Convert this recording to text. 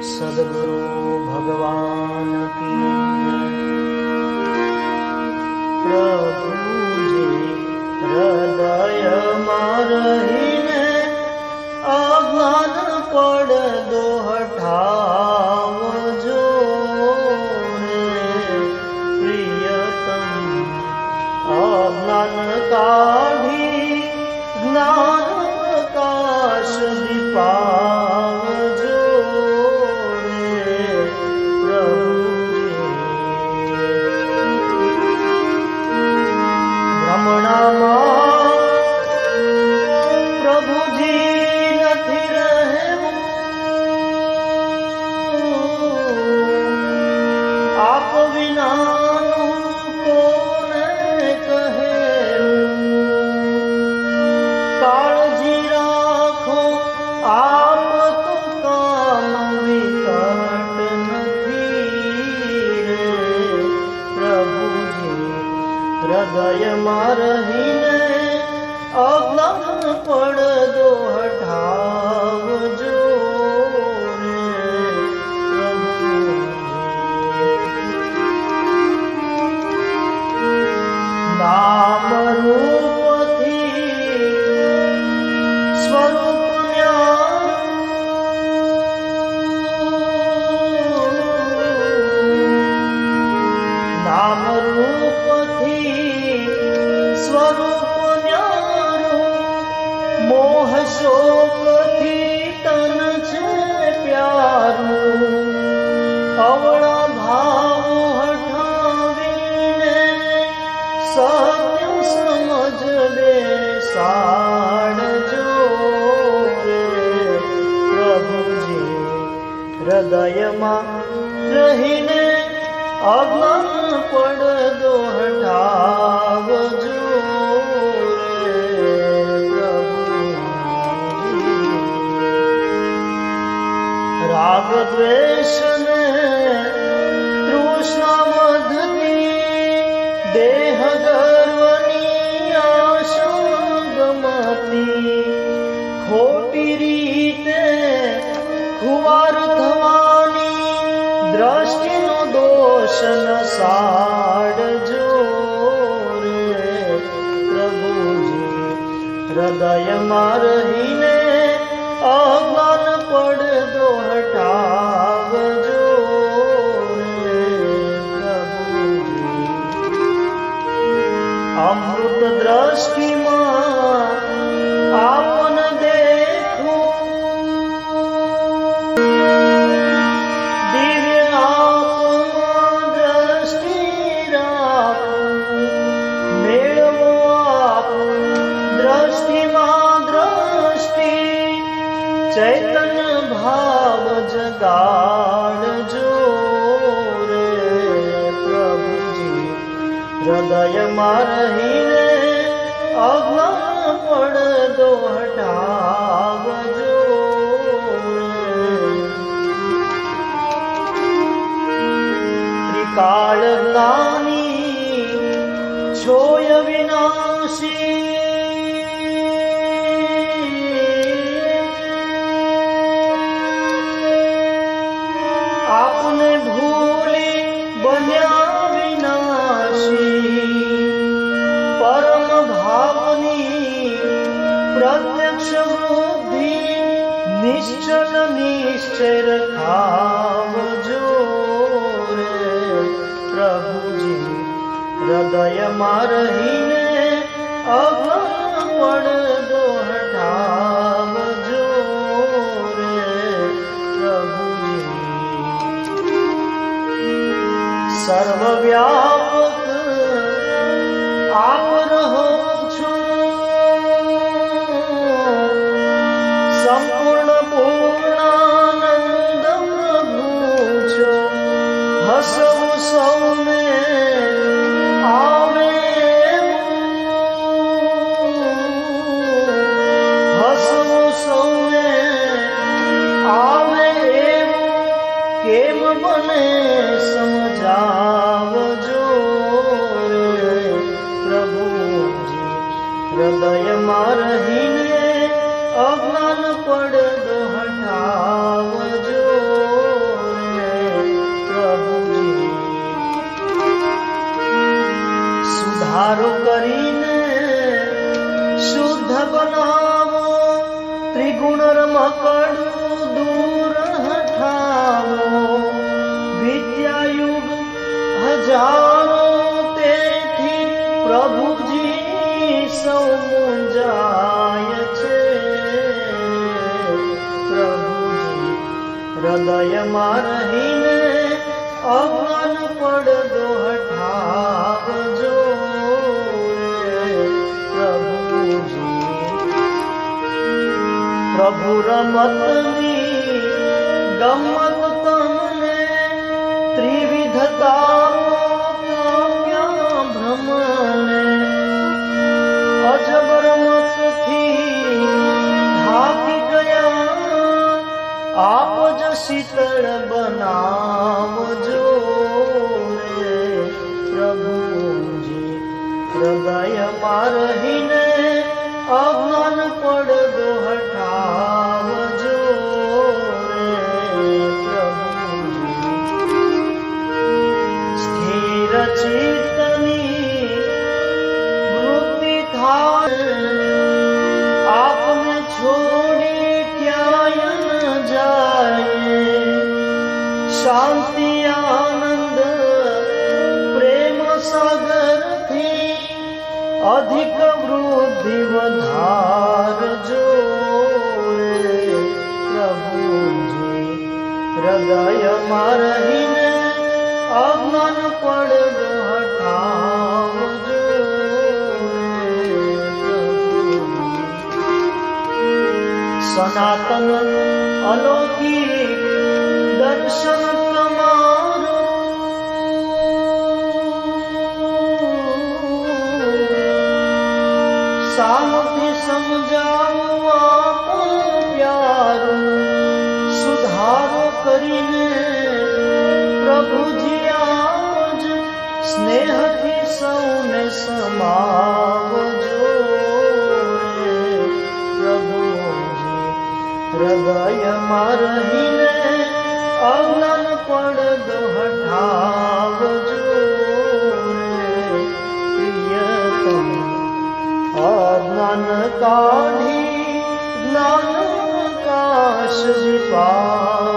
सद्गुरु भगवान की प्रभु जी हृदय रहीने अज्ञान પડદો હટાવજો રે પ્રિયતમ અજ્ઞાન કાઢી જ્ઞાન પ્રકાશ દીપાવજો રે પ્રભુજી ભ્રમણામાં હૃદયમાં રહીને અજ્ઞાન પડદો હટાવજો રે નામ રૂપથી સ્વરૂપ નામ રૂપથી સ્વરૂપ ન્યારું મોહ શોકથી તન છે પ્યારું અવળા ભાવ હટાવીને સત્ય સમજ બેસાડજો રે પ્રભુજી હૃદયમાં રહીને અજ્ઞાન પડદો હટાવજો રે પ્રભુજી રાગ દ્વેષને તૃષ્ણા મદની દેહ ગર્વની આશા ગમતી ખોટી રીતે ખુવાર થવાની દ્રષ્ટિનો દોષ ન સાડજો રે પ્રભુજી હૃદયમાં રહીને અજ્ઞાન પડદો હટાવજો રે પ્રભુજી અમૃત દ્રષ્ટિમાં આપન દેખું ચૈતન્ય ભાવ જગાડજો રે પ્રભુજી હૃદયમાં રહીને અજ્ઞાન પડદો હટાવજો રે ત્રિકાળ જ્ઞાની છોય વિનાશી આપને ભૂલી બન્યા વિનાશી પરમ ભાવની પ્રત્યક્ષ બુદ્ધિ નિશ્ચલ નિશ્ચય રખાવજો રે પ્રભુજી હૃદયમાં રહીને અજ્ઞાન પડદો હટાવજો રે પ્રભુજી સર્વવ્યાપક આપ રહો છો સંપૂર્ણ પૂર્ણાનંદ પ્રભુ છો હસવું સૌને આવે હસવું સૌને આવે એવું કેમ બને સમજાવજો રે પ્રભુજી હૃદયમાં રહીને અજ્ઞાન પડદો હટાવજો હૃદયમાં રહીને અજ્ઞાન પડદો હટાવજો પ્રભુ રમતની ગમત તમને ત્રિવિધતા ભ્રમને અજબર મતથી થાકી ગયા આપ જ શીતળ બનાવજો રે પ્રભુજી હૃદયમાં રહીને અજ્ઞાન પડદો હટાવજો રે પ્રભુજી સ્થિર ચિત્તની વૃત્તિ થાય આપને છોડી ક્યાંય ન જાય શાંતિ આનંદ પ્રેમ સાગરથી અધિક વૃદ્ધિ વધારજો રે પ્રભુજી હૃદયમાં રહીને અજ્ઞાન પડદો હટાવજો સનાતન અલૌકિક દર્શન તમારો સામથી સમજાવું આપ પ્યારું સુધારો કરીને પ્રભુજી આજ સ્નેહથી સૌને સમાવજો રે પ્રભુજી હૃદયમાં રહીને અજ્ઞાન પડદો હટાવજો રે પ્રિયતમ અજ્ઞાન કાઢી જ્ઞાન પ્રકાશ દીપા